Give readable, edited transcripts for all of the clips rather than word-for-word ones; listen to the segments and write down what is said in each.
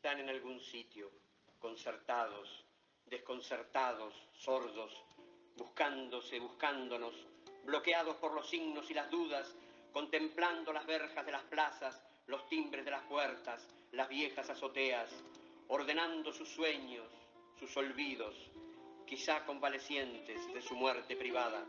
están en algún sitio, concertados, desconcertados, sordos, buscándose, buscándonos, bloqueados por los signos y las dudas, contemplando las verjas de las plazas, los timbres de las puertas, las viejas azoteas, ordenando sus sueños, sus olvidos, quizá convalecientes de su muerte privada.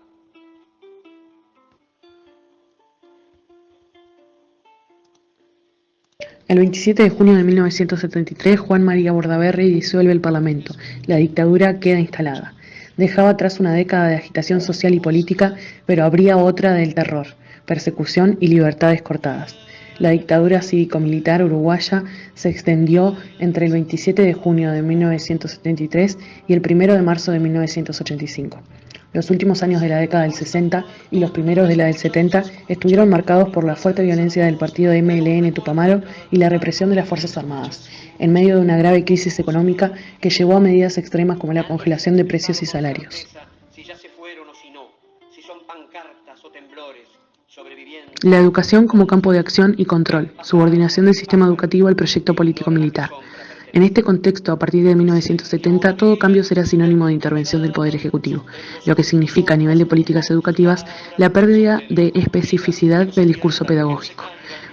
El 27 de junio de 1973, Juan María Bordaberry disuelve el Parlamento. La dictadura queda instalada. Dejaba atrás una década de agitación social y política, pero habría otra del terror, persecución y libertades cortadas. La dictadura cívico-militar uruguaya se extendió entre el 27 de junio de 1973 y el 1 de marzo de 1985. Los últimos años de la década del 60 y los primeros de la del 70 estuvieron marcados por la fuerte violencia del partido MLN Tupamaro y la represión de las Fuerzas Armadas, en medio de una grave crisis económica que llevó a medidas extremas como la congelación de precios y salarios. La educación como campo de acción y control, subordinación del sistema educativo al proyecto político-militar. En este contexto, a partir de 1970, todo cambio será sinónimo de intervención del Poder Ejecutivo, lo que significa a nivel de políticas educativas la pérdida de especificidad del discurso pedagógico.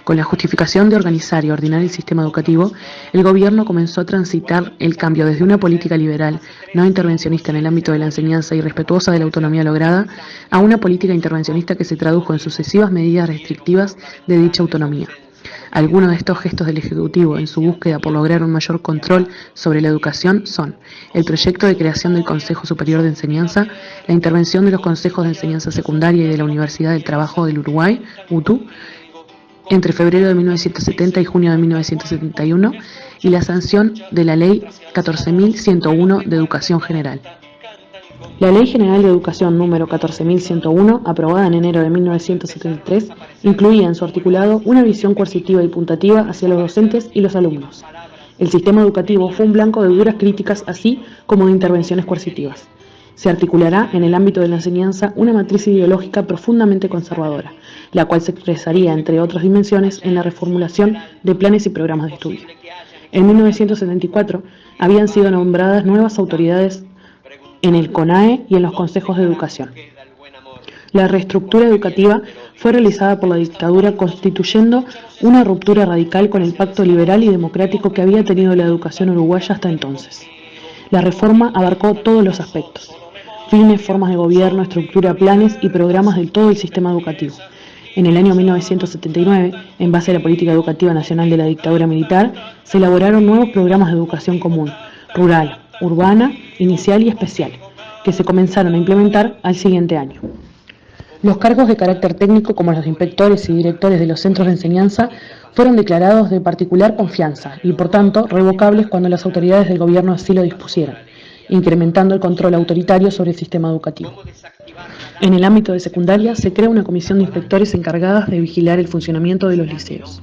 Con la justificación de organizar y ordenar el sistema educativo, el gobierno comenzó a transitar el cambio desde una política liberal, no intervencionista en el ámbito de la enseñanza y respetuosa de la autonomía lograda, a una política intervencionista que se tradujo en sucesivas medidas restrictivas de dicha autonomía. Algunos de estos gestos del Ejecutivo en su búsqueda por lograr un mayor control sobre la educación son el proyecto de creación del Consejo Superior de Enseñanza, la intervención de los consejos de enseñanza secundaria y de la Universidad del Trabajo del Uruguay, UTU, entre febrero de 1970 y junio de 1971, y la sanción de la Ley 14.101 de Educación General. La Ley General de Educación número 14.101, aprobada en enero de 1973, incluía en su articulado una visión coercitiva y puntativa hacia los docentes y los alumnos. El sistema educativo fue un blanco de duras críticas, así como de intervenciones coercitivas. Se articulará en el ámbito de la enseñanza una matriz ideológica profundamente conservadora, la cual se expresaría, entre otras dimensiones, en la reformulación de planes y programas de estudio. En 1974 habían sido nombradas nuevas autoridades en el CONAE y en los consejos de educación. La reestructura educativa fue realizada por la dictadura, constituyendo una ruptura radical con el pacto liberal y democrático que había tenido la educación uruguaya hasta entonces. La reforma abarcó todos los aspectos: fines, formas de gobierno, estructura, planes y programas de todo el sistema educativo. En el año 1979, en base a la política educativa nacional de la dictadura militar, se elaboraron nuevos programas de educación común, rural, urbana, inicial y especial, que se comenzaron a implementar al siguiente año. Los cargos de carácter técnico, como los de inspectores y directores de los centros de enseñanza, fueron declarados de particular confianza y, por tanto, revocables cuando las autoridades del gobierno así lo dispusieran, incrementando el control autoritario sobre el sistema educativo. En el ámbito de secundaria, se crea una comisión de inspectores encargadas de vigilar el funcionamiento de los liceos.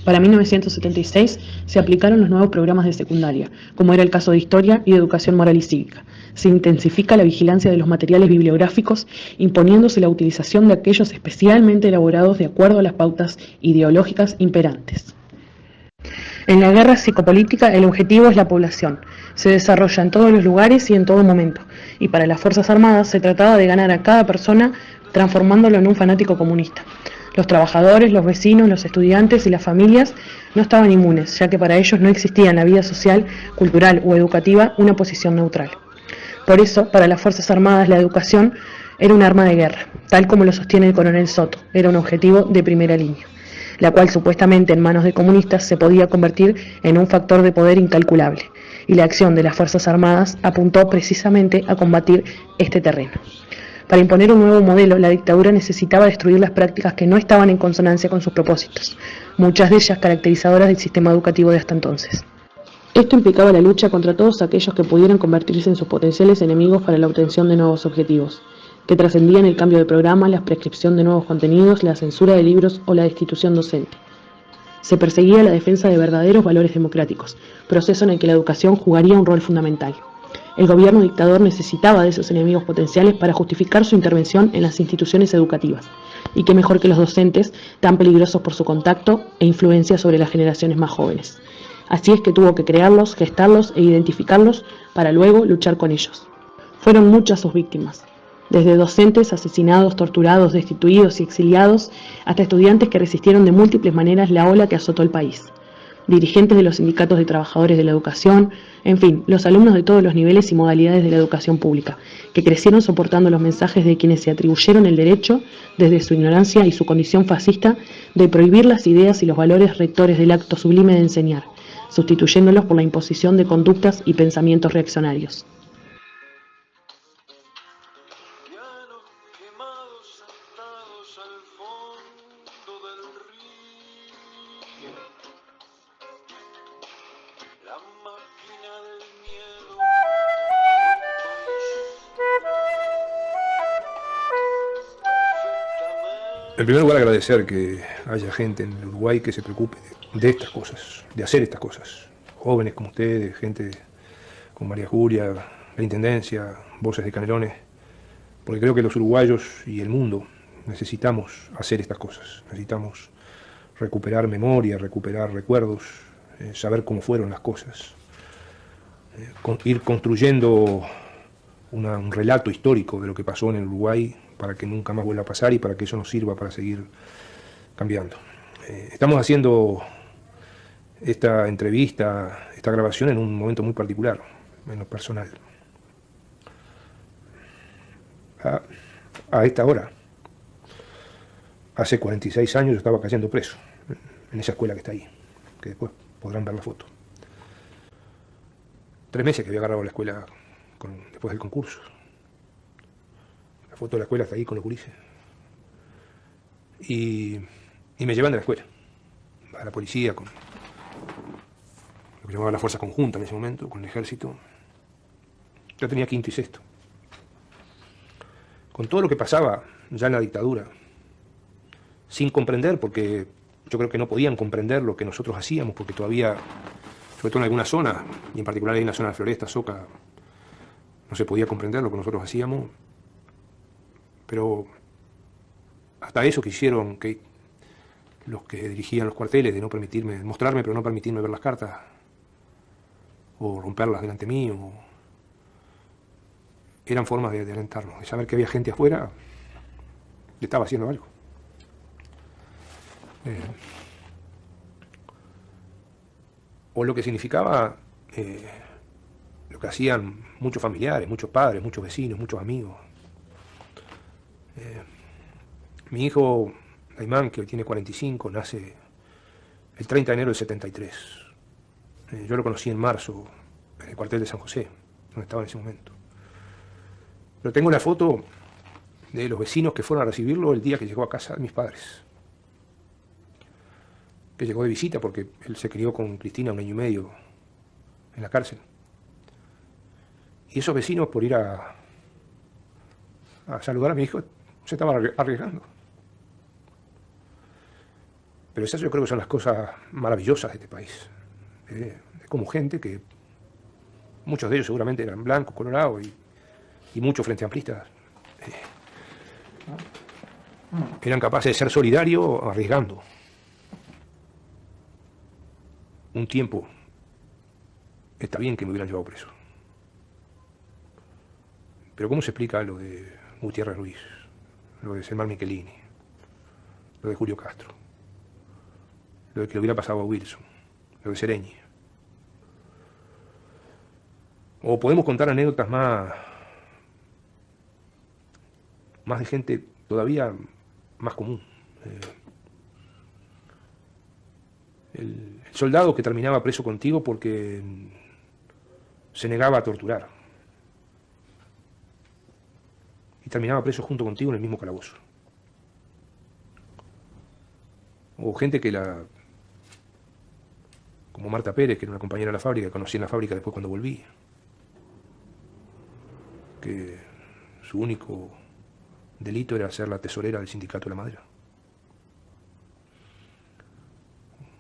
Para 1976 se aplicaron los nuevos programas de secundaria, como era el caso de Historia y de Educación Moral y Cívica. Se intensifica la vigilancia de los materiales bibliográficos, imponiéndose la utilización de aquellos especialmente elaborados de acuerdo a las pautas ideológicas imperantes. En la guerra psicopolítica el objetivo es la población. Se desarrolla en todos los lugares y en todo momento, y para las Fuerzas Armadas se trataba de ganar a cada persona transformándolo en un fanático comunista. Los trabajadores, los vecinos, los estudiantes y las familias no estaban inmunes, ya que para ellos no existía en la vida social, cultural o educativa una posición neutral. Por eso, para las Fuerzas Armadas la educación era un arma de guerra, tal como lo sostiene el coronel Soto, era un objetivo de primera línea, la cual supuestamente en manos de comunistas se podía convertir en un factor de poder incalculable, y la acción de las Fuerzas Armadas apuntó precisamente a combatir este terreno. Para imponer un nuevo modelo, la dictadura necesitaba destruir las prácticas que no estaban en consonancia con sus propósitos, muchas de ellas caracterizadoras del sistema educativo de hasta entonces. Esto implicaba la lucha contra todos aquellos que pudieran convertirse en sus potenciales enemigos para la obtención de nuevos objetivos, que trascendían el cambio de programa, la prescripción de nuevos contenidos, la censura de libros o la destitución docente. Se perseguía la defensa de verdaderos valores democráticos, proceso en el que la educación jugaría un rol fundamental. El gobierno dictador necesitaba de esos enemigos potenciales para justificar su intervención en las instituciones educativas, y qué mejor que los docentes, tan peligrosos por su contacto e influencia sobre las generaciones más jóvenes. Así es que tuvo que crearlos, gestarlos e identificarlos para luego luchar con ellos. Fueron muchas sus víctimas, desde docentes asesinados, torturados, destituidos y exiliados, hasta estudiantes que resistieron de múltiples maneras la ola que azotó el país. Dirigentes de los sindicatos de trabajadores de la educación, en fin, los alumnos de todos los niveles y modalidades de la educación pública, que crecieron soportando los mensajes de quienes se atribuyeron el derecho, desde su ignorancia y su condición fascista, de prohibir las ideas y los valores rectores del acto sublime de enseñar, sustituyéndolos por la imposición de conductas y pensamientos reaccionarios. En primer lugar, agradecer que haya gente en el Uruguay que se preocupe de estas cosas, de hacer estas cosas. Jóvenes como ustedes, gente como María Julia, la Intendencia, Voces de Canelones, porque creo que los uruguayos y el mundo necesitamos hacer estas cosas. Necesitamos recuperar memoria, recuperar recuerdos, saber cómo fueron las cosas. Ir construyendo un relato histórico de lo que pasó en el Uruguay para que nunca más vuelva a pasar y para que eso nos sirva para seguir cambiando. Estamos haciendo esta entrevista, esta grabación en un momento muy particular, en lo personal. A esta hora, hace 46 años yo estaba cayendo preso, en esa escuela que está ahí, que después podrán ver la foto. 3 meses que había agarrado la escuela después del concurso. La foto de la escuela está ahí con los gurises. Y me llevan de la escuela a la policía, con lo que llamaba la fuerza conjunta en ese momento, con el ejército. Yo tenía quinto y sexto. Con todo lo que pasaba ya en la dictadura, sin comprender, porque yo creo que no podían comprender lo que nosotros hacíamos, porque todavía, sobre todo en algunas zonas, y en particular en la zona de Floresta, Soca, no se podía comprender lo que nosotros hacíamos. Pero hasta eso quisieron que los que dirigían los cuarteles, de no permitirme, mostrarme, pero no permitirme ver las cartas, o romperlas delante mío, eran formas de alentarnos, de saber que había gente afuera que estaba haciendo algo. O lo que significaba lo que hacían muchos familiares, muchos padres, muchos vecinos, muchos amigos. Mi hijo, Aymán, que hoy tiene 45, nace el 30 de enero del 73. Yo lo conocí en marzo, en el cuartel de San José, donde estaba en ese momento. Pero tengo la foto de los vecinos que fueron a recibirlo el día que llegó a casa de mis padres. Que llegó de visita porque él se crió con Cristina 1 año y medio en la cárcel. Y esos vecinos, por ir a saludar a mi hijo, se estaban arriesgando. Pero esas yo creo que son las cosas maravillosas de este país. Como gente que, muchos de ellos seguramente eran blancos, colorados y muchos frente amplistas, eran capaces de ser solidarios arriesgando. Un tiempo está bien que me hubieran llevado preso. Pero ¿cómo se explica lo de Gutiérrez Ruiz, lo de Selmar Michelini, lo de Julio Castro, lo de que le hubiera pasado a Wilson, lo de Sereñi? O podemos contar anécdotas más de gente todavía más común. El soldado que terminaba preso contigo porque se negaba a torturar. Y terminaba preso junto contigo en el mismo calabozo. O gente como Marta Pérez, que era una compañera de la fábrica, que conocí en la fábrica después cuando volví. Que su único delito era ser la tesorera del sindicato de la madera.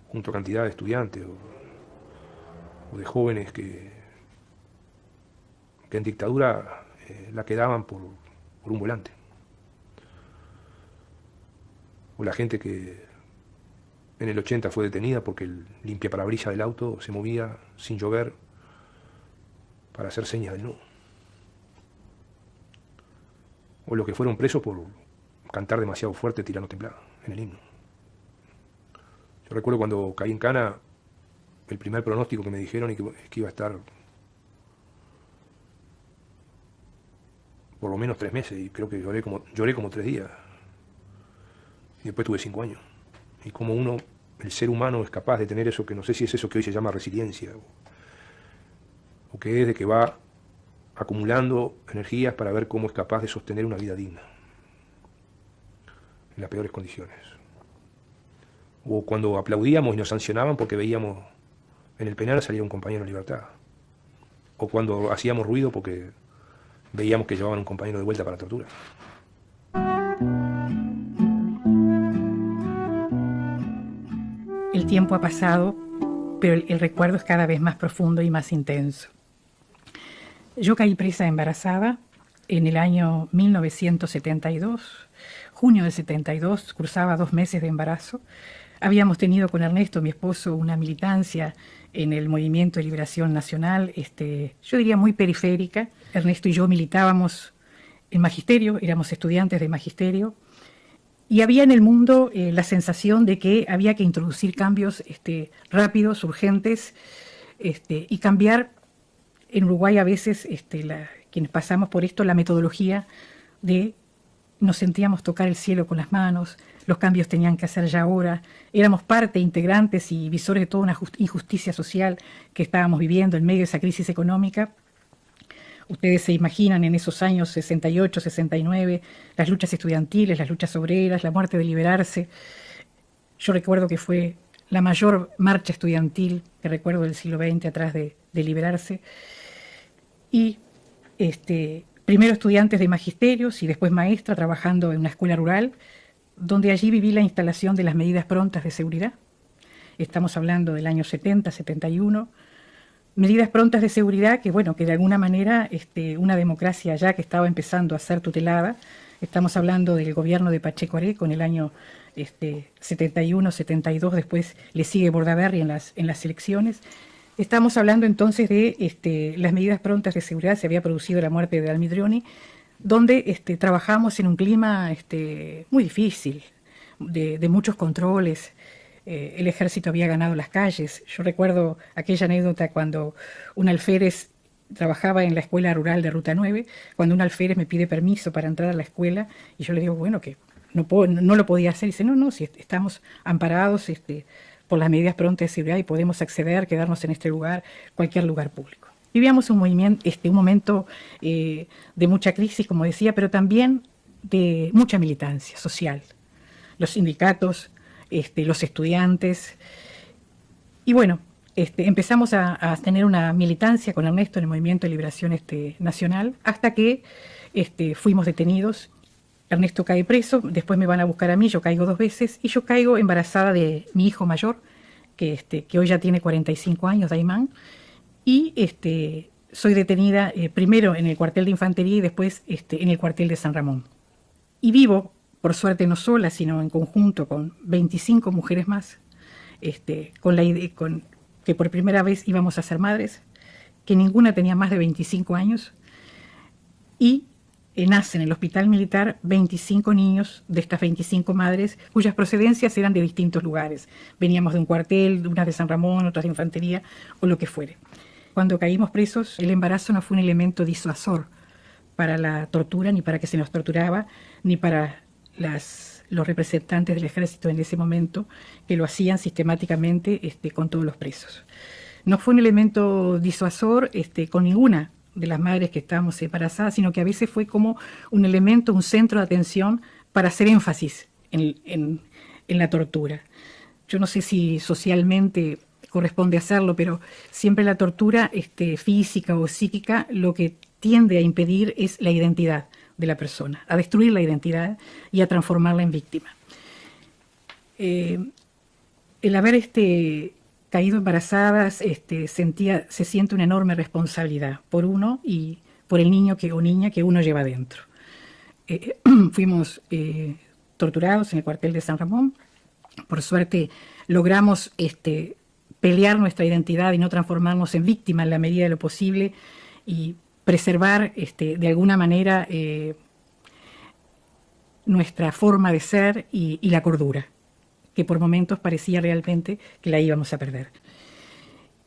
Junto a cantidad de estudiantes o de jóvenes que en dictadura la quedaban por un volante. O la gente que en el 80 fue detenida porque el limpiaparabrisas del auto se movía sin llover para hacer señas del no. O los que fueron presos por cantar demasiado fuerte Tirano Templado en el himno. Yo recuerdo cuando caí en cana, el primer pronóstico que me dijeron es que iba a estar por lo menos 3 meses, y creo que lloré como 3 días. Y después tuve 5 años. Y como el ser humano es capaz de tener eso, que no sé si es eso que hoy se llama resiliencia, o que es de que va acumulando energías para ver cómo es capaz de sostener una vida digna en las peores condiciones. O cuando aplaudíamos y nos sancionaban porque veíamos en el penal salir un compañero en libertad. O cuando hacíamos ruido porque veíamos que llevaban un compañero de vuelta para la tortura. El tiempo ha pasado, pero el recuerdo es cada vez más profundo y más intenso. Yo caí presa embarazada en el año 1972, junio de 72, cursaba 2 meses de embarazo. Habíamos tenido con Ernesto, mi esposo, una militancia en el Movimiento de Liberación Nacional, yo diría muy periférica. Ernesto y yo militábamos en magisterio, éramos estudiantes de magisterio, y había en el mundo la sensación de que había que introducir cambios rápidos, urgentes, y cambiar en Uruguay a veces, quienes pasamos por esto, la metodología de nos sentíamos tocar el cielo con las manos, los cambios tenían que hacer ya ahora, éramos parte, integrantes y visores de toda una injusticia social que estábamos viviendo en medio de esa crisis económica. Ustedes se imaginan en esos años 68, 69, las luchas estudiantiles, las luchas obreras, la muerte de Liberarse. Yo recuerdo que fue la mayor marcha estudiantil que recuerdo del siglo XX atrás de Liberarse. Y primero estudiantes de magisterios y después maestra trabajando en una escuela rural, donde allí viví la instalación de las medidas prontas de seguridad. Estamos hablando del año 70, 71. Medidas prontas de seguridad que, bueno, que de alguna manera una democracia ya que estaba empezando a ser tutelada. Estamos hablando del gobierno de Pacheco Areco en el año 71, 72, después le sigue Bordaberry en las elecciones. Estamos hablando entonces de las medidas prontas de seguridad. Se había producido la muerte de Almidrioni, donde trabajamos en un clima muy difícil, de muchos controles. El ejército había ganado las calles. Yo recuerdo aquella anécdota cuando un alférez trabajaba en la escuela rural de Ruta 9, cuando un alférez me pide permiso para entrar a la escuela, y yo le digo, bueno, que no lo podía hacer. Y dice, no, si estamos amparados por las medidas prontas de seguridad y podemos acceder, quedarnos en este lugar, cualquier lugar público. Vivíamos un momento de mucha crisis, como decía, pero también de mucha militancia social. Los sindicatos, los estudiantes. Y bueno, empezamos a tener una militancia con Ernesto en el Movimiento de Liberación Nacional, hasta que fuimos detenidos. Ernesto cae preso, después me van a buscar a mí, yo caigo 2 veces, y yo caigo embarazada de mi hijo mayor, que hoy ya tiene 45 años, Daimán, y soy detenida primero en el cuartel de infantería y después en el cuartel de San Ramón. Y vivo, por suerte no sola, sino en conjunto con 25 mujeres más, con la idea que por primera vez íbamos a ser madres, que ninguna tenía más de 25 años, y nacen en el hospital militar 25 niños de estas 25 madres, cuyas procedencias eran de distintos lugares. Veníamos de un cuartel, unas de San Ramón, otras de infantería, o lo que fuere. Cuando caímos presos, el embarazo no fue un elemento disuasor para la tortura, ni para que se nos torturaba, ni para los representantes del ejército en ese momento, que lo hacían sistemáticamente con todos los presos. No fue un elemento disuasor con ninguna de las madres que estábamos embarazadas, sino que a veces fue como un elemento, un centro de atención para hacer énfasis en la tortura. Yo no sé si socialmente corresponde hacerlo, pero siempre la tortura física o psíquica lo que tiende a impedir es la identidad de la persona, a destruir la identidad y a transformarla en víctima. El haber caído embarazadas se siente una enorme responsabilidad por uno y por el niño o niña que uno lleva dentro. Fuimos torturados en el cuartel de San Ramón. Por suerte, logramos pelear nuestra identidad y no transformarnos en víctima en la medida de lo posible y preservar de alguna manera nuestra forma de ser y la cordura, que por momentos parecía realmente que la íbamos a perder.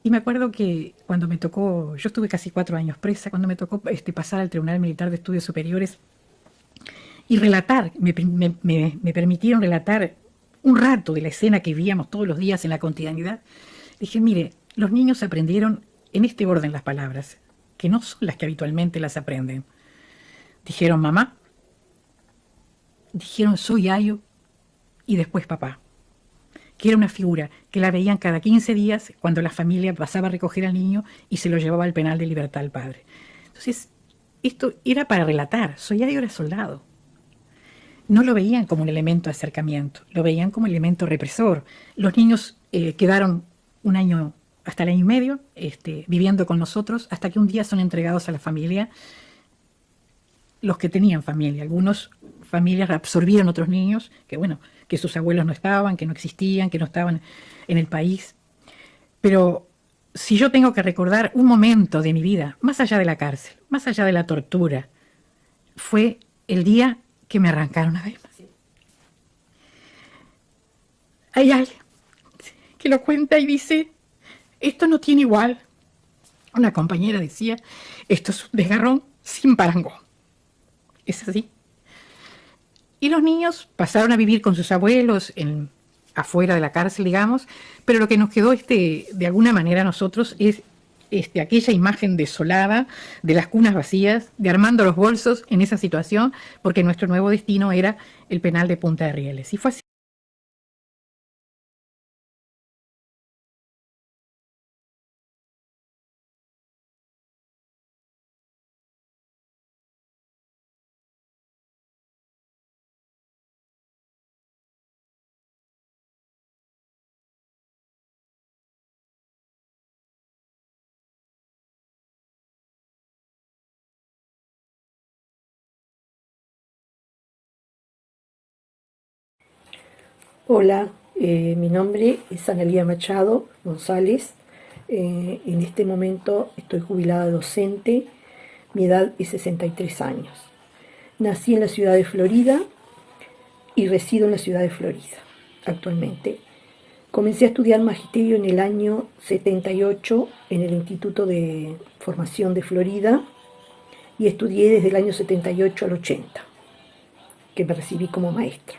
Y me acuerdo que cuando me tocó, yo estuve casi 4 años presa, cuando me tocó pasar al Tribunal Militar de Estudios Superiores y relatar, me permitieron relatar un rato de la escena que vivíamos todos los días en la cotidianidad, dije, mire, los niños aprendieron en este orden las palabras, que no son las que habitualmente las aprenden. Dijeron mamá, dijeron soy Ayo y después papá, que era una figura que la veían cada 15 días cuando la familia pasaba a recoger al niño y se lo llevaba al penal de libertad al padre. Entonces, esto era para relatar, soy Ayo era soldado. No lo veían como un elemento de acercamiento, lo veían como elemento represor. Los niños quedaron un año, hasta el año y medio, viviendo con nosotros, hasta que un día son entregados a la familia, los que tenían familia. Algunos familias absorbieron otros niños, que bueno, que sus abuelos no estaban, que no existían, que no estaban en el país. Pero si yo tengo que recordar un momento de mi vida, más allá de la cárcel, más allá de la tortura, fue el día que me arrancaron a ver. Hay alguien que lo cuenta y dice, esto no tiene igual. Una compañera decía, esto es un desgarrón sin parangón. Es así. Y los niños pasaron a vivir con sus abuelos afuera de la cárcel, digamos, pero lo que nos quedó de alguna manera a nosotros es aquella imagen desolada de las cunas vacías, de armando los bolsos en esa situación, porque nuestro nuevo destino era el penal de Punta de Rieles. Y fue así. Hola, mi nombre es Analía Machado González. En este momento estoy jubilada docente, mi edad es 63 años. Nací en la ciudad de Florida y resido en la ciudad de Florida actualmente. Comencé a estudiar magisterio en el año 78 en el Instituto de Formación de Florida y estudié desde el año 78 al 80, que me recibí como maestra.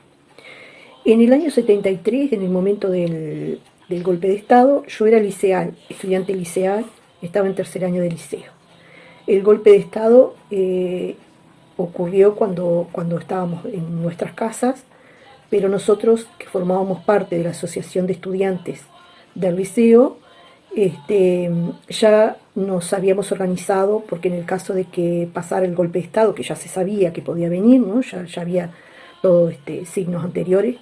En el año 73, en el momento del golpe de Estado, yo era liceal, estudiante liceal, estaba en tercer año de liceo. El golpe de Estado ocurrió cuando estábamos en nuestras casas, pero nosotros, que formábamos parte de la Asociación de Estudiantes del liceo, ya nos habíamos organizado, porque en el caso de que pasara el golpe de Estado, que ya se sabía que podía venir, ¿no? ya había todos signos anteriores,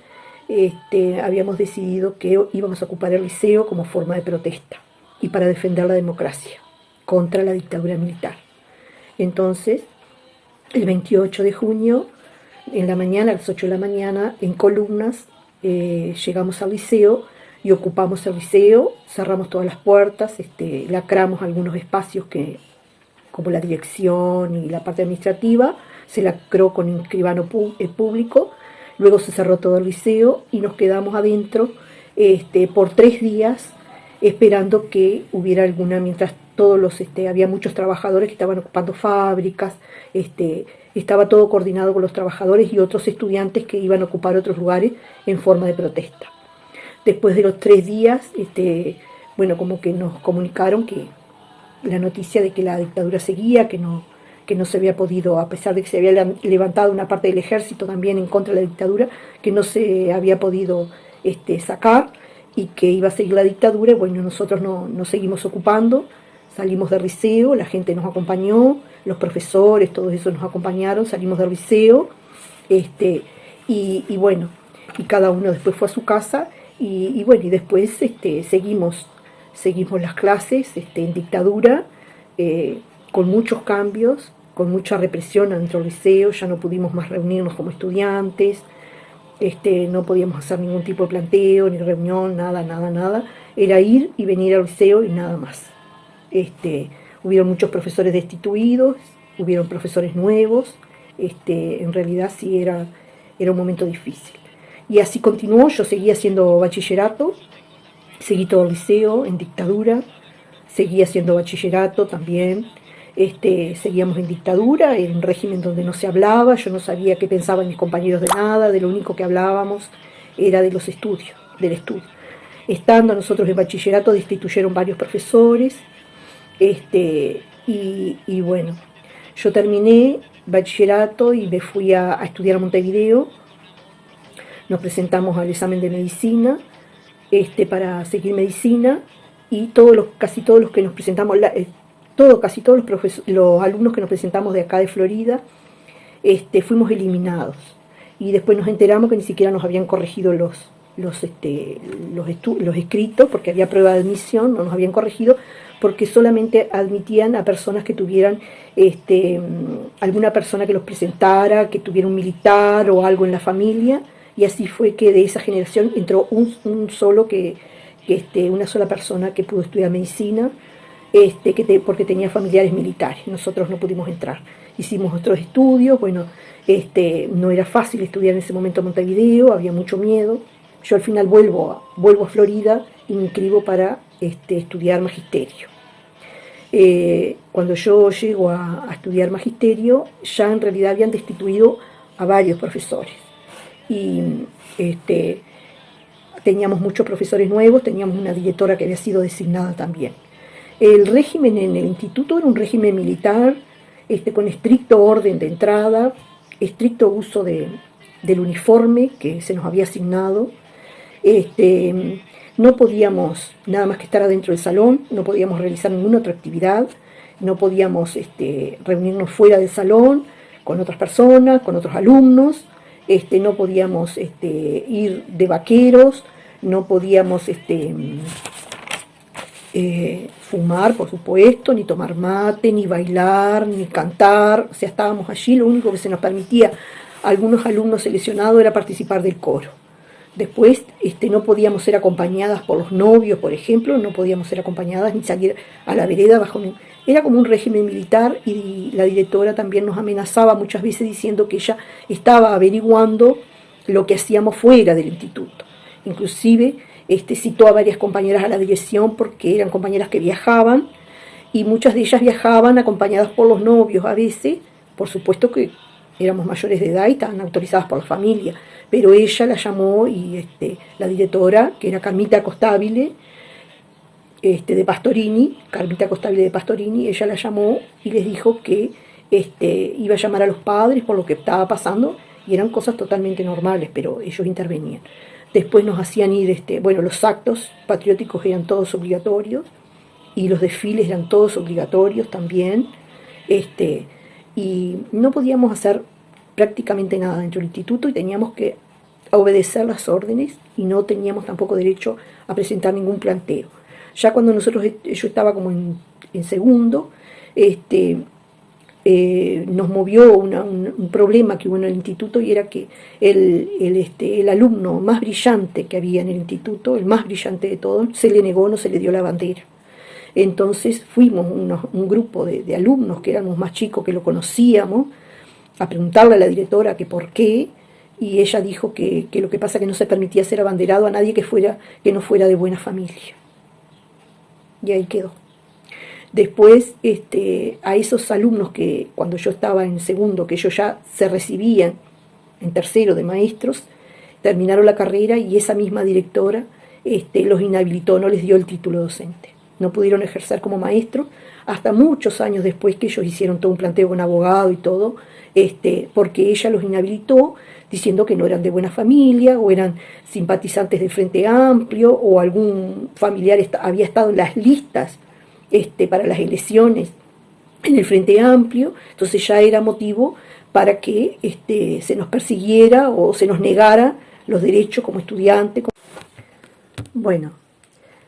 habíamos decidido que íbamos a ocupar el liceo como forma de protesta y para defender la democracia contra la dictadura militar. Entonces, el 28 de junio, en la mañana, a las 8 de la mañana, en columnas, llegamos al liceo y ocupamos el liceo, cerramos todas las puertas, lacramos algunos espacios como la dirección y la parte administrativa, se lacró con escribano público. Luego se cerró todo el liceo y nos quedamos adentro por 3 días esperando que hubiera alguna, mientras había muchos trabajadores que estaban ocupando fábricas, estaba todo coordinado con los trabajadores y otros estudiantes que iban a ocupar otros lugares en forma de protesta. Después de los 3 días, como que nos comunicaron que la noticia de que la dictadura seguía, que no se había podido, a pesar de que se había levantado una parte del ejército también en contra de la dictadura, que no se había podido sacar y que iba a seguir la dictadura. Bueno, nosotros no seguimos ocupando, salimos del liceo, la gente nos acompañó, los profesores, todos esos nos acompañaron, salimos del liceo, y cada uno después fue a su casa, y después seguimos las clases en dictadura, con muchos cambios, con mucha represión dentro del liceo, ya no pudimos más reunirnos como estudiantes, no podíamos hacer ningún tipo de planteo, ni reunión, nada. Era ir y venir al liceo y nada más. Hubieron muchos profesores destituidos, hubieron profesores nuevos, en realidad sí era un momento difícil. Y así continuó, yo seguí haciendo bachillerato, seguí todo el liceo en dictadura, seguí haciendo bachillerato también, seguíamos en dictadura, en un régimen donde no se hablaba, yo no sabía qué pensaban mis compañeros de nada, de lo único que hablábamos era de los estudios, del estudio. Estando nosotros en bachillerato destituyeron varios profesores, y bueno, yo terminé bachillerato y me fui a estudiar a Montevideo. Nos presentamos al examen de medicina para seguir medicina, y casi todos los que nos presentamos, casi todos los alumnos que nos presentamos de acá de Florida, fuimos eliminados. Y después nos enteramos que ni siquiera nos habían corregido los escritos, porque había prueba de admisión, no nos habían corregido, porque solamente admitían a personas que tuvieran alguna persona que los presentara, que tuviera un militar o algo en la familia, y así fue que de esa generación entró una sola persona que pudo estudiar medicina, porque tenía familiares militares. Nosotros no pudimos entrar. Hicimos otros estudios, bueno, no era fácil estudiar en ese momento en Montevideo, había mucho miedo. Yo al final vuelvo a Florida y me inscribo para estudiar magisterio. Cuando yo llego a estudiar magisterio, ya en realidad habían destituido a varios profesores. Y teníamos muchos profesores nuevos, teníamos una directora que había sido designada también. El régimen en el instituto era un régimen militar, con estricto orden de entrada, estricto uso del uniforme que se nos había asignado. No podíamos nada más que estar adentro del salón, no podíamos realizar ninguna otra actividad, no podíamos reunirnos fuera del salón con otras personas, con otros alumnos, no podíamos ir de vaqueros, no podíamos fumar, por supuesto, ni tomar mate, ni bailar, ni cantar. O sea, estábamos allí, lo único que se nos permitía a algunos alumnos seleccionados era participar del coro. Después no podíamos ser acompañadas por los novios, por ejemplo, no podíamos ser acompañadas ni salir a la vereda Era como un régimen militar, y la directora también nos amenazaba muchas veces diciendo que ella estaba averiguando lo que hacíamos fuera del instituto. Inclusive citó a varias compañeras a la dirección porque eran compañeras que viajaban, y muchas de ellas viajaban acompañadas por los novios a veces, por supuesto que éramos mayores de edad y estaban autorizadas por la familia, pero ella la llamó, y la directora, que era Carmita Costabile, de Pastorini, ella la llamó y les dijo que iba a llamar a los padres por lo que estaba pasando, y eran cosas totalmente normales, pero ellos intervenían. Después nos hacían ir, los actos patrióticos eran todos obligatorios, y los desfiles eran todos obligatorios también, y no podíamos hacer prácticamente nada dentro del instituto, y teníamos que obedecer las órdenes, y no teníamos tampoco derecho a presentar ningún planteo. Ya cuando yo estaba como en segundo, nos movió un problema que hubo en el instituto, y era que el alumno más brillante que había en el instituto, el más brillante de todos, se le negó, no se le dio la bandera. Entonces fuimos un grupo de alumnos que éramos más chicos, que lo conocíamos, a preguntarle a la directora que por qué, y ella dijo que lo que pasa es que no se permitía ser abanderado a nadie que no fuera de buena familia. Y ahí quedó. Después, a esos alumnos que cuando yo estaba en segundo, que ellos ya se recibían en tercero de maestros, terminaron la carrera, y esa misma directora los inhabilitó, no les dio el título docente. No pudieron ejercer como maestros hasta muchos años después que ellos hicieron todo un planteo con abogado y todo, porque ella los inhabilitó diciendo que no eran de buena familia, o eran simpatizantes del Frente Amplio, o algún familiar había estado en las listas para las elecciones en el Frente Amplio. Entonces ya era motivo para que se nos persiguiera o se nos negara los derechos como estudiante. Bueno,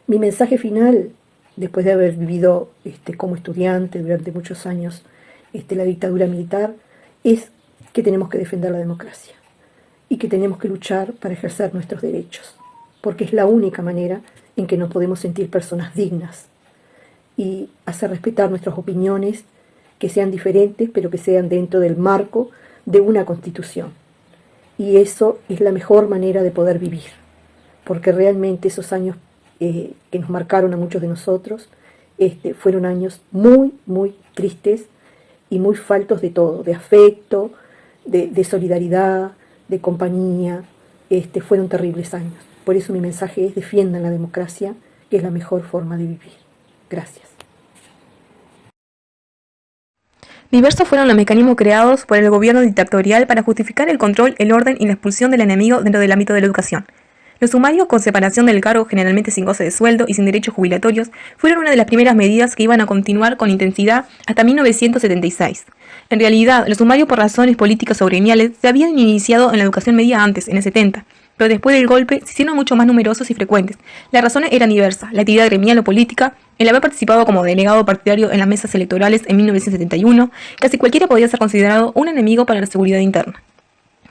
mi mensaje final, después de haber vivido como estudiante durante muchos años la dictadura militar, es que tenemos que defender la democracia. y que tenemos que luchar para ejercer nuestros derechos, porque es la única manera en que nos podemos sentir personas dignas y hacer respetar nuestras opiniones, que sean diferentes, pero que sean dentro del marco de una constitución. Y eso es la mejor manera de poder vivir, porque realmente esos años que nos marcaron a muchos de nosotros fueron años muy, muy tristes y muy faltos de todo, de afecto, de solidaridad, de compañía. Fueron terribles años. Por eso mi mensaje es: defiendan la democracia, que es la mejor forma de vivir. Gracias. Diversos fueron los mecanismos creados por el gobierno dictatorial para justificar el control, el orden y la expulsión del enemigo dentro del ámbito de la educación. Los sumarios con separación del cargo, generalmente sin goce de sueldo y sin derechos jubilatorios, fueron una de las primeras medidas que iban a continuar con intensidad hasta 1976. En realidad, los sumarios por razones políticas o gremiales se habían iniciado en la educación media antes, en el 70, pero después del golpe se hicieron mucho más numerosos y frecuentes. Las razones eran diversas: la actividad gremial o política, el haber participado como delegado partidario en las mesas electorales en 1971, casi cualquiera podía ser considerado un enemigo para la seguridad interna.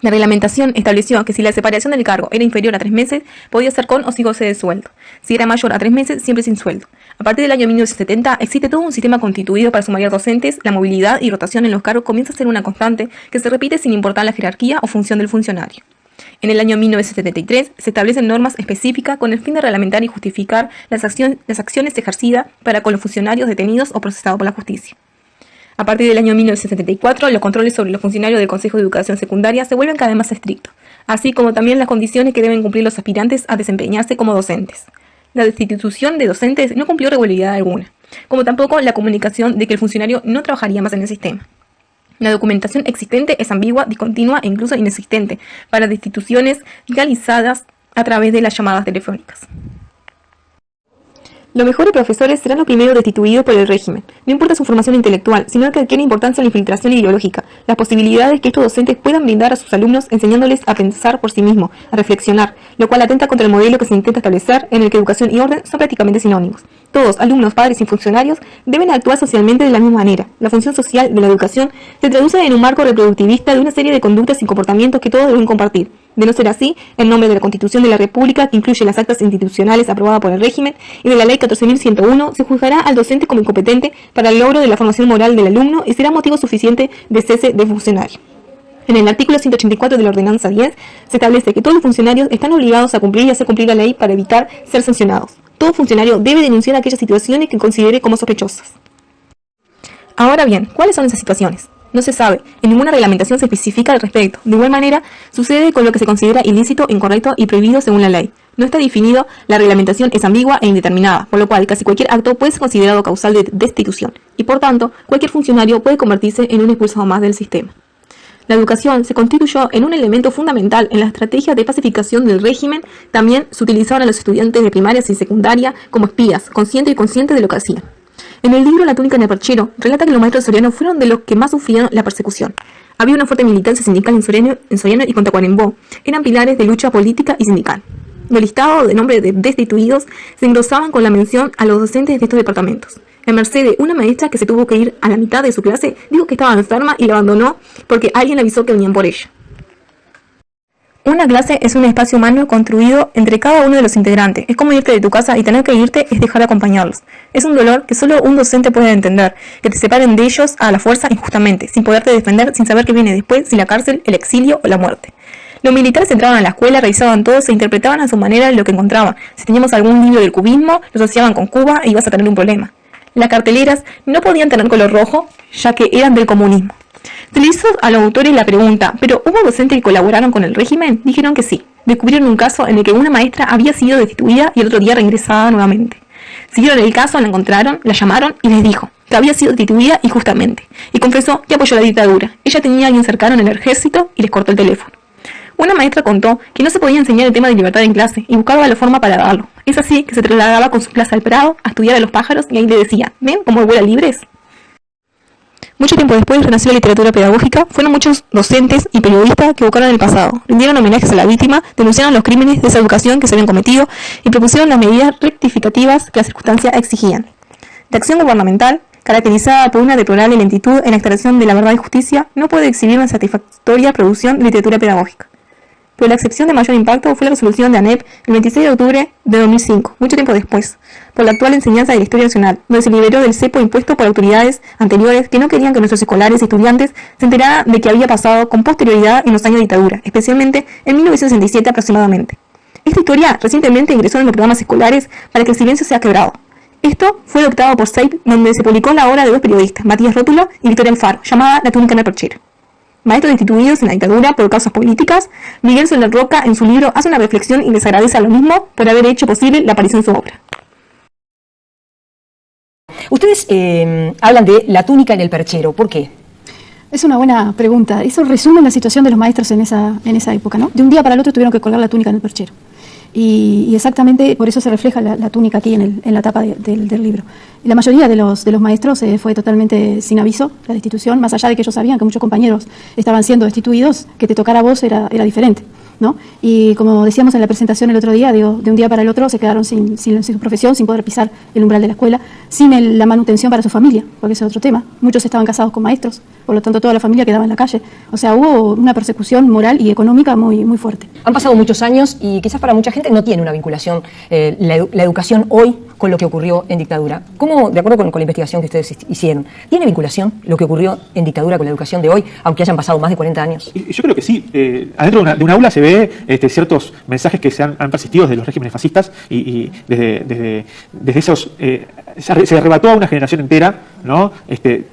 La reglamentación estableció que si la separación del cargo era inferior a 3 meses, podía ser con o sin goce de sueldo. Si era mayor a 3 meses, siempre sin sueldo. A partir del año 1970 existe todo un sistema constituido para sumariar docentes. La movilidad y rotación en los cargos comienza a ser una constante que se repite sin importar la jerarquía o función del funcionario. En el año 1973 se establecen normas específicas con el fin de reglamentar y justificar las acciones ejercidas para con los funcionarios detenidos o procesados por la justicia. A partir del año 1974, los controles sobre los funcionarios del Consejo de Educación Secundaria se vuelven cada vez más estrictos, así como también las condiciones que deben cumplir los aspirantes a desempeñarse como docentes. La destitución de docentes no cumplió regularidad alguna, como tampoco la comunicación de que el funcionario no trabajaría más en el sistema. La documentación existente es ambigua, discontinua e incluso inexistente para destituciones realizadas a través de las llamadas telefónicas. Los mejores profesores serán los primeros destituidos por el régimen. No importa su formación intelectual, sino que adquiere importancia la infiltración ideológica, las posibilidades que estos docentes puedan brindar a sus alumnos enseñándoles a pensar por sí mismos, a reflexionar, lo cual atenta contra el modelo que se intenta establecer, en el que educación y orden son prácticamente sinónimos. Todos, alumnos, padres y funcionarios, deben actuar socialmente de la misma manera. La función social de la educación se traduce en un marco reproductivista de una serie de conductas y comportamientos que todos deben compartir. De no ser así, en nombre de la Constitución de la República, que incluye las actas institucionales aprobadas por el régimen, y de la Ley 14.101, se juzgará al docente como incompetente para el logro de la formación moral del alumno y será motivo suficiente de cese de funcionario. En el artículo 184 de la Ordenanza 10 se establece que todos los funcionarios están obligados a cumplir y hacer cumplir la ley para evitar ser sancionados. Todo funcionario debe denunciar aquellas situaciones que considere como sospechosas. Ahora bien, ¿cuáles son esas situaciones? No se sabe, en ninguna reglamentación se especifica al respecto. De igual manera, sucede con lo que se considera ilícito, incorrecto y prohibido según la ley. No está definido, la reglamentación es ambigua e indeterminada, por lo cual casi cualquier acto puede ser considerado causal de destitución, y por tanto, cualquier funcionario puede convertirse en un expulsado más del sistema. La educación se constituyó en un elemento fundamental en la estrategia de pacificación del régimen. También se utilizaron a los estudiantes de primarias y secundaria como espías, conscientes y conscientes de lo que hacían. En el libro La túnica en el perchero, relata que los maestros sorianos fueron de los que más sufrieron la persecución. Había una fuerte militancia sindical en Soriano y Tacuarembó. Eran pilares de lucha política y sindical. Los listados de nombres de destituidos se engrosaban con la mención a los docentes de estos departamentos. En Mercedes, una maestra que se tuvo que ir a la mitad de su clase, dijo que estaba enferma y la abandonó porque alguien le avisó que venían por ella. Una clase es un espacio humano construido entre cada uno de los integrantes. Es como irte de tu casa y tener que irte es dejar de acompañarlos. Es un dolor que solo un docente puede entender, que te separen de ellos a la fuerza injustamente, sin poderte defender, sin saber qué viene después, si la cárcel, el exilio o la muerte. Los militares entraban a la escuela, revisaban todo, se interpretaban a su manera lo que encontraban. Si teníamos algún libro del cubismo, lo asociaban con Cuba y ibas a tener un problema. Las carteleras no podían tener color rojo, ya que eran del comunismo. Se le hizo a los autores la pregunta, ¿pero hubo docentes que colaboraron con el régimen? Dijeron que sí. Descubrieron un caso en el que una maestra había sido destituida y el otro día regresaba nuevamente. Siguieron el caso, la encontraron, la llamaron y les dijo que había sido destituida injustamente. Y confesó que apoyó la dictadura. Ella tenía a alguien cercano en el ejército y les cortó el teléfono. Una maestra contó que no se podía enseñar el tema de libertad en clase y buscaba la forma para darlo. Es así que se trasladaba con su clase al Prado a estudiar a los pájaros y ahí le decía, ¿ven cómo vuelan libres? Mucho tiempo después renació la literatura pedagógica. Fueron muchos docentes y periodistas que evocaron el pasado, rindieron homenajes a la víctima, denunciaron los crímenes de esa educación que se habían cometido y propusieron las medidas rectificativas que las circunstancias exigían. La acción gubernamental, caracterizada por una deplorable lentitud en la extracción de la verdad y justicia, no puede exhibir una satisfactoria producción de literatura pedagógica. pero la excepción de mayor impacto fue la resolución de ANEP el 26 de octubre de 2005, mucho tiempo después, por la actual enseñanza de la historia nacional, donde se liberó del cepo impuesto por autoridades anteriores que no querían que nuestros escolares y estudiantes se enteraran de qué había pasado con posterioridad en los años de dictadura, especialmente en 1967 aproximadamente. Esta historia recientemente ingresó en los programas escolares para que el silencio sea quebrado. Esto fue adoptado por SEIP, donde se publicó la obra de dos periodistas, Matías Rótulo y Victoria Alfaro, llamada La túnica en el perchero. Maestros destituidos en la dictadura por causas políticas, Miguel Soler Roca en su libro hace una reflexión y les agradece a lo mismo por haber hecho posible la aparición de su obra. Ustedes hablan de la túnica en el perchero, ¿por qué? Es una buena pregunta. Eso resume la situación de los maestros en esa época, ¿no? De un día para el otro tuvieron que colgar la túnica en el perchero. Y exactamente por eso se refleja la túnica aquí en la tapa del libro. Y la mayoría de los maestros fue totalmente sin aviso la destitución, más allá de que ellos sabían que muchos compañeros estaban siendo destituidos, que te tocara a vos era diferente, ¿no? Y como decíamos en la presentación el otro día, digo, de un día para el otro se quedaron sin su profesión, sin poder pisar el umbral de la escuela, sin la manutención para su familia, porque ese es otro tema. Muchos estaban casados con maestros, por lo tanto toda la familia quedaba en la calle. O sea, hubo una persecución moral y económica muy, muy fuerte. Han pasado muchos años y quizás para mucha gente no tiene una vinculación la educación hoy con lo que ocurrió en dictadura. ¿Cómo, de acuerdo con la investigación que ustedes hicieron, tiene vinculación lo que ocurrió en dictadura con la educación de hoy, aunque hayan pasado más de 40 años? Yo creo que sí. Adentro de una aula se ve ciertos mensajes que se han persistido desde los regímenes fascistas y desde esos... se arrebató a una generación entera, ¿no?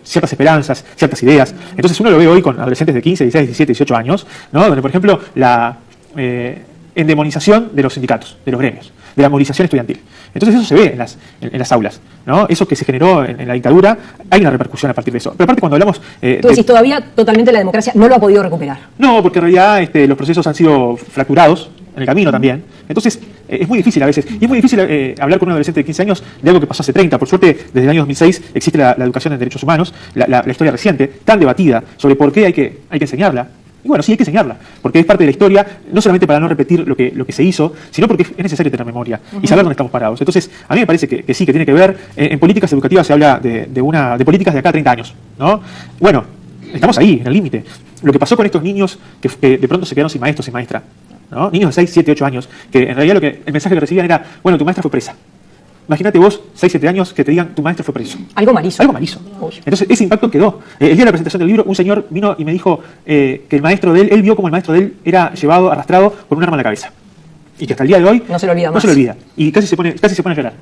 Ciertas esperanzas, ciertas ideas. Entonces uno lo ve hoy con adolescentes de 15, 16, 17, 18 años, ¿no? Donde, por ejemplo, la endemonización de los sindicatos, de los gremios, de la movilización estudiantil. Entonces eso se ve en las aulas, ¿no? Eso que se generó en la dictadura, hay una repercusión a partir de eso. Pero aparte cuando hablamos... Tú decís, todavía totalmente la democracia no lo ha podido recuperar. No, porque en realidad los procesos han sido fracturados en el camino también. Entonces es muy difícil a veces. Y es muy difícil hablar con un adolescente de 15 años de algo que pasó hace 30. Por suerte, desde el año 2006 existe la educación en derechos humanos, la historia reciente, tan debatida sobre por qué hay que enseñarla. Y bueno, sí hay que enseñarla, porque es parte de la historia, no solamente para no repetir lo que se hizo, sino porque es necesario tener memoria y saber dónde estamos parados. Entonces, a mí me parece que sí, que tiene que ver. En políticas educativas se habla de políticas de acá a 30 años, ¿no? Bueno, estamos ahí, en el límite. Lo que pasó con estos niños que de pronto se quedaron sin maestro, sin maestra, ¿no? Niños de 6, 7, 8 años, que en realidad el mensaje que recibían era, bueno, tu maestra fue presa. Imagínate vos, 6, 7 años, que te digan, tu maestro fue preso. Algo malísimo. Algo malísimo. Entonces, ese impacto quedó. El día de la presentación del libro, un señor vino y me dijo que el maestro de él vio como el maestro de él era llevado, arrastrado con un arma en la cabeza. Y que hasta el día de hoy... No se lo olvida más. No se lo olvida. Y casi se pone a llorar.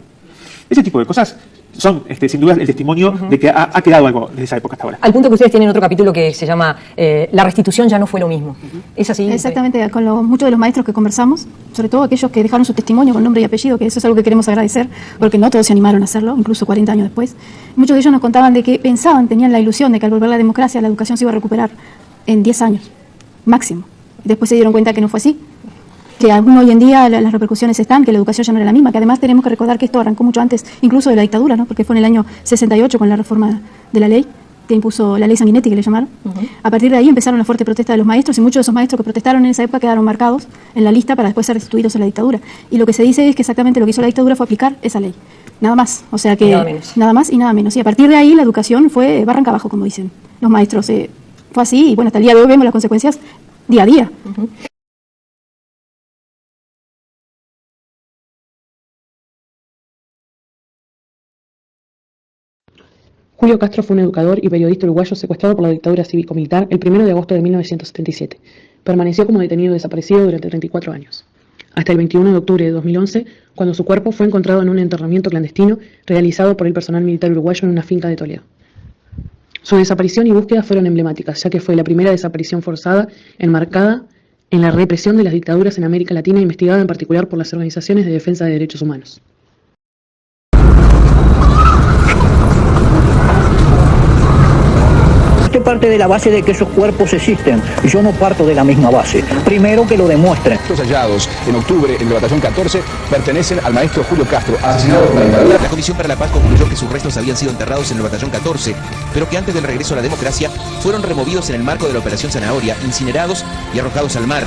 Ese tipo de cosas son, sin duda, el testimonio de que ha quedado algo desde esa época hasta ahora. Al punto que ustedes tienen otro capítulo que se llama La restitución ya no fue lo mismo. ¿Es así? Exactamente, con muchos de los maestros que conversamos, sobre todo aquellos que dejaron su testimonio con nombre y apellido, que eso es algo que queremos agradecer, porque no todos se animaron a hacerlo, incluso 40 años después. Muchos de ellos nos contaban de que tenían la ilusión de que al volver la democracia, la educación se iba a recuperar en 10 años, máximo. Y después se dieron cuenta que no fue así. Que aún hoy en día las repercusiones están, que la educación ya no era la misma, que además tenemos que recordar que esto arrancó mucho antes, incluso de la dictadura, ¿no? Porque fue en el año 68 con la reforma de la ley, que impuso la ley Sanguinetti, que le llamaron. A partir de ahí empezaron la fuerte protesta de los maestros, y muchos de esos maestros que protestaron en esa época quedaron marcados en la lista para después ser destituidos en la dictadura. Y lo que se dice es que exactamente lo que hizo la dictadura fue aplicar esa ley. Nada más, o sea que... Nada más y nada menos. Y a partir de ahí la educación fue barranca abajo, como dicen los maestros. Fue así, y bueno, hasta el día de hoy vemos las consecuencias día a día. Julio Castro fue un educador y periodista uruguayo secuestrado por la dictadura cívico-militar el 1 de agosto de 1977. Permaneció como detenido desaparecido durante 34 años. Hasta el 21 de octubre de 2011, cuando su cuerpo fue encontrado en un enterramiento clandestino realizado por el personal militar uruguayo en una finca de Toledo. Su desaparición y búsqueda fueron emblemáticas, ya que fue la primera desaparición forzada enmarcada en la represión de las dictaduras en América Latina, investigada en particular por las organizaciones de defensa de derechos humanos. Usted parte de la base de que esos cuerpos existen, y yo no parto de la misma base. Primero que lo demuestren. Los hallados en octubre en el batallón 14 pertenecen al maestro Julio Castro, asesinado por la dictadura. La Comisión para la Paz concluyó que sus restos habían sido enterrados en el batallón 14, pero que antes del regreso a la democracia fueron removidos en el marco de la Operación Zanahoria, incinerados y arrojados al mar.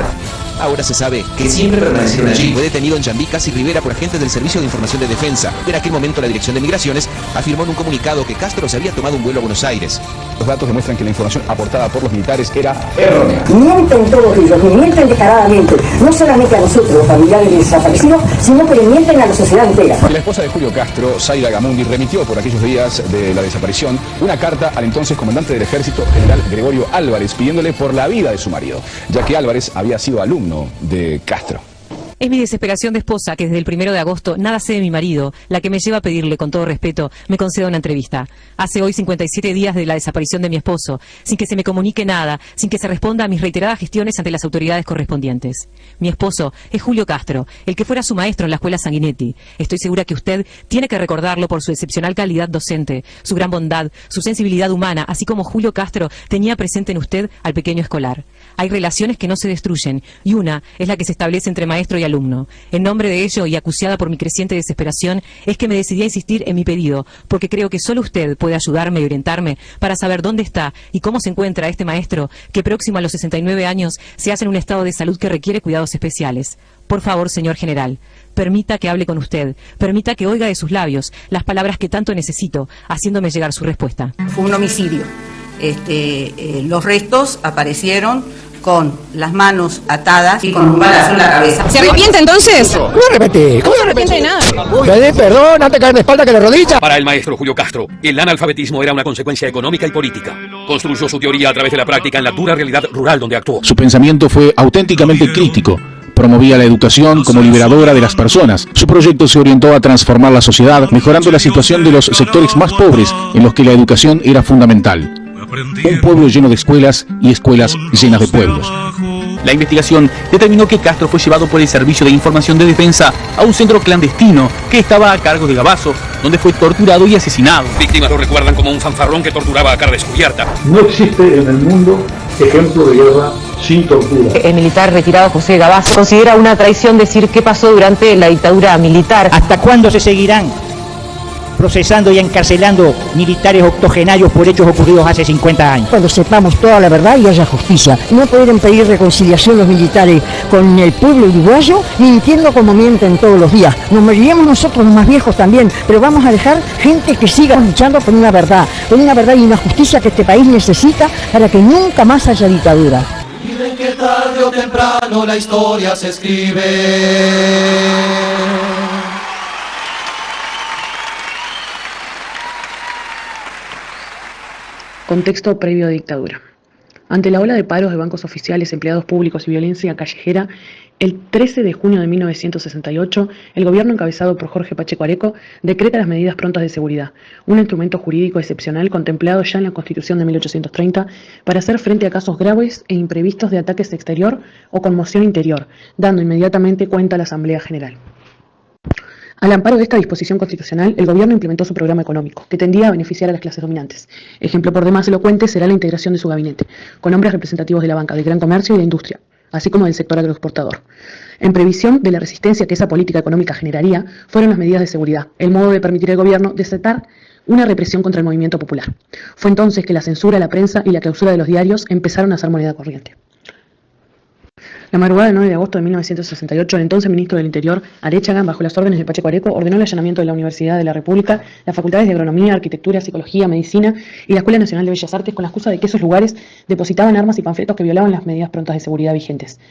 Ahora se sabe que siempre permanecieron allí. Fue detenido en Chambí, Casi Rivera, por agentes del Servicio de Información de Defensa. En aquel momento la Dirección de Migraciones afirmó en un comunicado que Castro se había tomado un vuelo a Buenos Aires. Los datos demuestran que la información aportada por los militares era errónea. Mienten todos ellos, y mienten descaradamente, no solamente a nosotros, los familiares de desaparecidos, sino que le mienten a la sociedad entera. La esposa de Julio Castro, Zaida Gamundi, remitió por aquellos días de la desaparición una carta al entonces comandante del ejército, general Gregorio Álvarez, pidiéndole por la vida de su marido, ya que Álvarez había sido alumno de Castro. Es mi desesperación de esposa que desde el 1 de agosto nada sé de mi marido, la que me lleva a pedirle, con todo respeto, me conceda una entrevista. Hace hoy 57 días de la desaparición de mi esposo, sin que se me comunique nada, sin que se responda a mis reiteradas gestiones ante las autoridades correspondientes. Mi esposo es Julio Castro, el que fuera su maestro en la escuela Sanguinetti. Estoy segura que usted tiene que recordarlo por su excepcional calidad docente, su gran bondad, su sensibilidad humana, así como Julio Castro tenía presente en usted al pequeño escolar. Hay relaciones que no se destruyen, y una es la que se establece entre maestro y alumno. En nombre de ello, y acuciada por mi creciente desesperación, es que me decidí a insistir en mi pedido, porque creo que solo usted puede ayudarme y orientarme para saber dónde está y cómo se encuentra este maestro que, próximo a los 69 años, se hace en un estado de salud que requiere cuidados especiales. Por favor, señor general, permita que hable con usted, permita que oiga de sus labios las palabras que tanto necesito, haciéndome llegar su respuesta. Fue un homicidio. Los restos aparecieron con las manos atadas y con un balazo en la cabeza. ¿Se arrepiente entonces? ¿Cómo arrepentir? ¿Cómo no se arrepiente de nada? Pedí perdón, antes caer de espalda que de rodilla. Para el maestro Julio Castro, el analfabetismo era una consecuencia económica y política. Construyó su teoría a través de la práctica en la dura realidad rural donde actuó. Su pensamiento fue auténticamente crítico. Promovía la educación como liberadora de las personas. Su proyecto se orientó a transformar la sociedad, mejorando la situación de los sectores más pobres en los que la educación era fundamental. Un pueblo lleno de escuelas y escuelas llenas de pueblos. La investigación determinó que Castro fue llevado por el Servicio de Información de Defensa a un centro clandestino que estaba a cargo de Gabazo, donde fue torturado y asesinado. Víctimas lo recuerdan como un fanfarrón que torturaba a cara descubierta. No existe en el mundo ejemplo de guerra sin tortura. El militar retirado José Gabazo considera una traición decir qué pasó durante la dictadura militar. ¿Hasta cuándo se seguirán procesando y encarcelando militares octogenarios por hechos ocurridos hace 50 años? Cuando sepamos toda la verdad y haya justicia. No pueden pedir reconciliación los militares con el pueblo uruguayo, mintiendo como mienten todos los días. Nos moriríamos nosotros, los más viejos también, pero vamos a dejar gente que siga luchando por una verdad y una justicia que este país necesita para que nunca más haya dictadura. Miren que tarde o temprano la historia se escribe. Contexto previo a dictadura. Ante la ola de paros de bancos oficiales, empleados públicos y violencia callejera, el 13 de junio de 1968, el gobierno encabezado por Jorge Pacheco Areco decreta las medidas prontas de seguridad, un instrumento jurídico excepcional contemplado ya en la Constitución de 1830 para hacer frente a casos graves e imprevistos de ataques exterior o conmoción interior, dando inmediatamente cuenta a la Asamblea General. Al amparo de esta disposición constitucional, el gobierno implementó su programa económico, que tendía a beneficiar a las clases dominantes. Ejemplo por demás elocuente será la integración de su gabinete, con hombres representativos de la banca, del gran comercio y de la industria, así como del sector agroexportador. En previsión de la resistencia que esa política económica generaría, fueron las medidas de seguridad, el modo de permitir al gobierno desatar una represión contra el movimiento popular. Fue entonces que la censura a la prensa y la clausura de los diarios empezaron a ser moneda corriente. La madrugada del 9 de agosto de 1968, el entonces ministro del Interior, Arechaga, bajo las órdenes de Pacheco Areco, ordenó el allanamiento de la Universidad de la República, las facultades de Agronomía, Arquitectura, Psicología, Medicina y la Escuela Nacional de Bellas Artes con la excusa de que esos lugares depositaban armas y panfletos que violaban las medidas prontas de seguridad vigentes.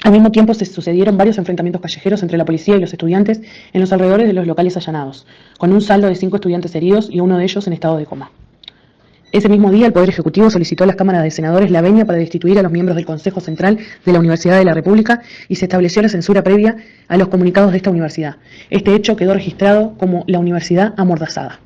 Al mismo tiempo se sucedieron varios enfrentamientos callejeros entre la policía y los estudiantes en los alrededores de los locales allanados, con un saldo de 5 estudiantes heridos y uno de ellos en estado de coma. Ese mismo día, el Poder Ejecutivo solicitó a las cámaras de senadores la venia para destituir a los miembros del Consejo Central de la Universidad de la República y se estableció la censura previa a los comunicados de esta universidad. Este hecho quedó registrado como la Universidad Amordazada.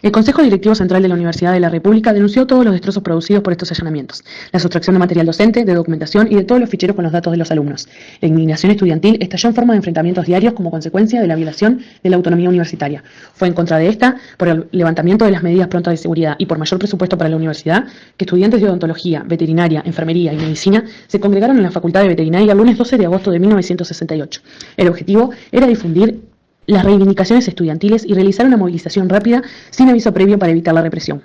El Consejo Directivo Central de la Universidad de la República denunció todos los destrozos producidos por estos allanamientos, la sustracción de material docente, de documentación y de todos los ficheros con los datos de los alumnos. La indignación estudiantil estalló en forma de enfrentamientos diarios como consecuencia de la violación de la autonomía universitaria. Fue en contra de esta, por el levantamiento de las medidas prontas de seguridad y por mayor presupuesto para la universidad, que estudiantes de odontología, veterinaria, enfermería y medicina se congregaron en la Facultad de Veterinaria el lunes 12 de agosto de 1968. El objetivo era difundir las reivindicaciones estudiantiles y realizar una movilización rápida sin aviso previo para evitar la represión.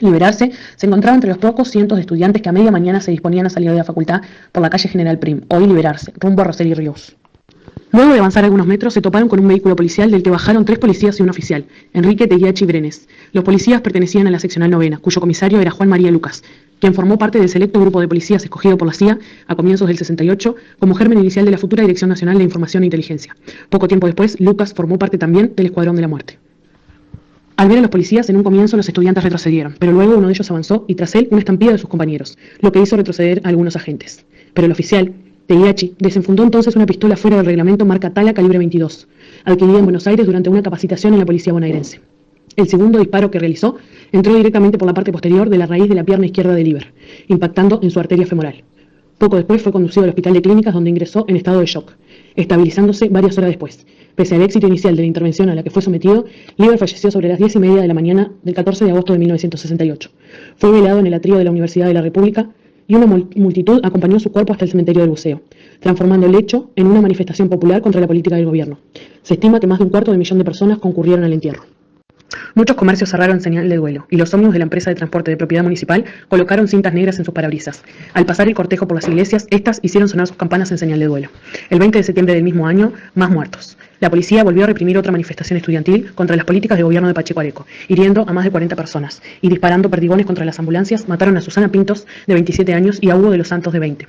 Liberarse se encontraba entre los pocos cientos de estudiantes que a media mañana se disponían a salir de la facultad por la calle General Prim, hoy Liberarse, rumbo a Rosell y Ríos. Luego de avanzar algunos metros, se toparon con un vehículo policial del que bajaron 3 policías y un oficial, Enrique Teguiachi Brenes. Los policías pertenecían a la seccional 9ª, cuyo comisario era Juan María Lucas, quien formó parte del selecto grupo de policías escogido por la CIA a comienzos del 68 como germen inicial de la futura Dirección Nacional de Información e Inteligencia. Poco tiempo después, Lucas formó parte también del Escuadrón de la Muerte. Al ver a los policías, en un comienzo los estudiantes retrocedieron, pero luego uno de ellos avanzó y tras él una estampida de sus compañeros, lo que hizo retroceder a algunos agentes. Pero el oficial, Teguiachi, desenfundó entonces una pistola fuera del reglamento marca Tala calibre 22, adquirida en Buenos Aires durante una capacitación en la policía bonaerense. El segundo disparo que realizó entró directamente por la parte posterior de la raíz de la pierna izquierda de Liber, impactando en su arteria femoral. Poco después fue conducido al hospital de clínicas donde ingresó en estado de shock, estabilizándose varias horas después. Pese al éxito inicial de la intervención a la que fue sometido, Liber falleció sobre las 10:30 de la mañana del 14 de agosto de 1968. Fue velado en el atrio de la Universidad de la República y una multitud acompañó su cuerpo hasta el cementerio del Buceo, transformando el hecho en una manifestación popular contra la política del gobierno. Se estima que más de 250.000 de personas concurrieron al entierro. Muchos comercios cerraron en señal de duelo y los ómnibus de la empresa de transporte de propiedad municipal colocaron cintas negras en sus parabrisas. Al pasar el cortejo por las iglesias, estas hicieron sonar sus campanas en señal de duelo. El 20 de septiembre del mismo año, más muertos. La policía volvió a reprimir otra manifestación estudiantil contra las políticas de gobierno de Pacheco Areco, hiriendo a más de 40 personas y disparando perdigones contra las ambulancias. Mataron a Susana Pintos, de 27 años, y a Hugo de los Santos, de 20.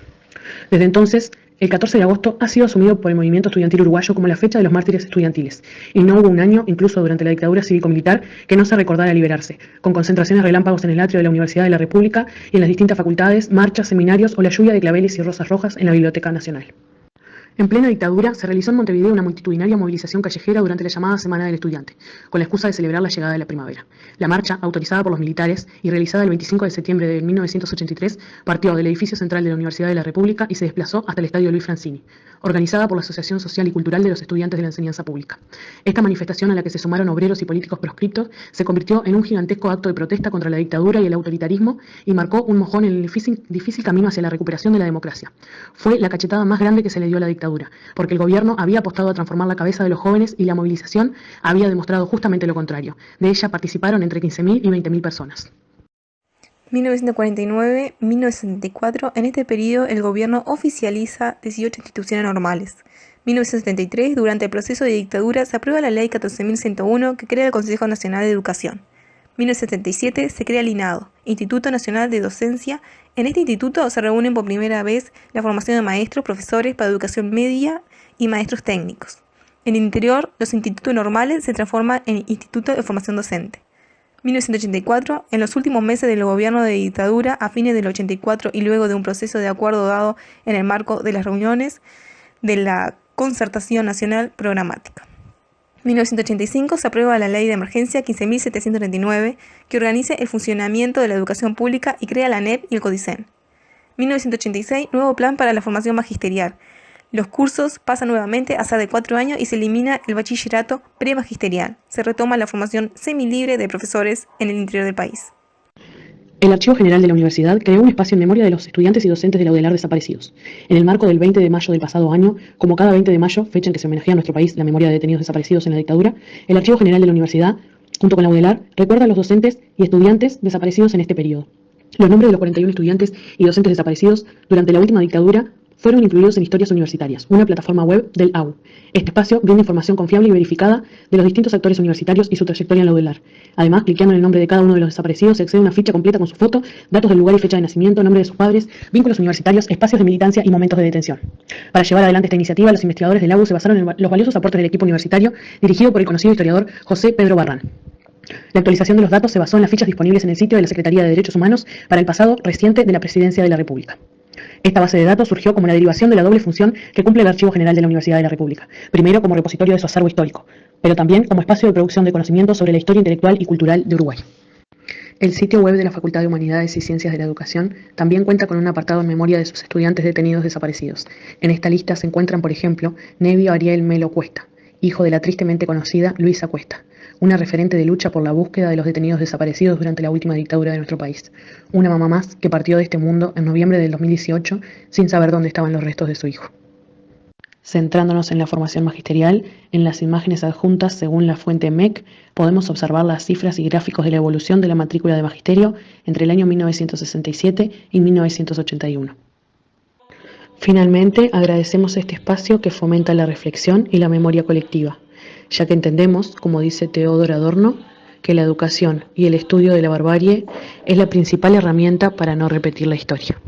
Desde entonces, el 14 de agosto ha sido asumido por el movimiento estudiantil uruguayo como la fecha de los mártires estudiantiles, y no hubo un año, incluso durante la dictadura cívico-militar, que no se recordara Liberarse, con concentraciones relámpagos en el atrio de la Universidad de la República y en las distintas facultades, marchas, seminarios o la lluvia de claveles y rosas rojas en la Biblioteca Nacional. En plena dictadura, se realizó en Montevideo una multitudinaria movilización callejera durante la llamada Semana del Estudiante, con la excusa de celebrar la llegada de la primavera. La marcha, autorizada por los militares y realizada el 25 de septiembre de 1983, partió del edificio central de la Universidad de la República y se desplazó hasta el Estadio Luis Francini, organizada por la Asociación Social y Cultural de los Estudiantes de la Enseñanza Pública. Esta manifestación, a la que se sumaron obreros y políticos proscriptos, se convirtió en un gigantesco acto de protesta contra la dictadura y el autoritarismo y marcó un mojón en el difícil camino hacia la recuperación de la democracia. Fue la cachetada más grande que se le dio a la dictadura, porque el gobierno había apostado a transformar la cabeza de los jóvenes y la movilización había demostrado justamente lo contrario. De ella participaron entre 15.000 y 20.000 personas. 1949-1974, en este periodo el gobierno oficializa 18 instituciones normales. 1973, durante el proceso de dictadura, se aprueba la ley 14.101 que crea el Consejo Nacional de Educación. 1977 se crea el INADO, Instituto Nacional de Docencia. En este instituto se reúnen por primera vez la formación de maestros, profesores para educación media y maestros técnicos. En el interior, los institutos normales se transforman en Instituto de Formación Docente. 1984, en los últimos meses del gobierno de dictadura, a fines del 84 y luego de un proceso de acuerdo dado en el marco de las reuniones de la Concertación Nacional Programática. 1985 se aprueba la Ley de Emergencia 15.739 que organiza el funcionamiento de la educación pública y crea la ANEP y el CODICEN. 1986, nuevo plan para la formación magisterial. Los cursos pasan nuevamente a ser de 4 años y se elimina el bachillerato premagisterial. Se retoma la formación semilibre de profesores en el interior del país. El Archivo General de la Universidad creó un espacio en memoria de los estudiantes y docentes de la UDELAR desaparecidos. En el marco del 20 de mayo del pasado año, como cada 20 de mayo, fecha en que se homenajea a nuestro país la memoria de detenidos desaparecidos en la dictadura, el Archivo General de la Universidad, junto con la UDELAR, recuerda a los docentes y estudiantes desaparecidos en este periodo. Los nombres de los 41 estudiantes y docentes desaparecidos durante la última dictadura fueron incluidos en Historias Universitarias, una plataforma web del AU. Este espacio brinda información confiable y verificada de los distintos actores universitarios y su trayectoria en la UDELAR. Además, cliqueando en el nombre de cada uno de los desaparecidos, se accede a una ficha completa con su foto, datos del lugar y fecha de nacimiento, nombre de sus padres, vínculos universitarios, espacios de militancia y momentos de detención. Para llevar adelante esta iniciativa, los investigadores del AU se basaron en los valiosos aportes del equipo universitario dirigido por el conocido historiador José Pedro Barrán. La actualización de los datos se basó en las fichas disponibles en el sitio de la Secretaría de Derechos Humanos para el pasado reciente de la Presidencia de la República. Esta base de datos surgió como la derivación de la doble función que cumple el Archivo General de la Universidad de la República. Primero, como repositorio de su acervo histórico, pero también como espacio de producción de conocimiento sobre la historia intelectual y cultural de Uruguay. El sitio web de la Facultad de Humanidades y Ciencias de la Educación también cuenta con un apartado en memoria de sus estudiantes detenidos desaparecidos. En esta lista se encuentran, por ejemplo, Nevio Ariel Melo Cuesta, hijo de la tristemente conocida Luisa Cuesta, una referente de lucha por la búsqueda de los detenidos desaparecidos durante la última dictadura de nuestro país. Una mamá más que partió de este mundo en noviembre del 2018 sin saber dónde estaban los restos de su hijo. Centrándonos en la formación magisterial, en las imágenes adjuntas según la fuente MEC, podemos observar las cifras y gráficos de la evolución de la matrícula de magisterio entre el año 1967 y 1981. Finalmente, agradecemos este espacio que fomenta la reflexión y la memoria colectiva, ya que entendemos, como dice Teodoro Adorno, que la educación y el estudio de la barbarie es la principal herramienta para no repetir la historia.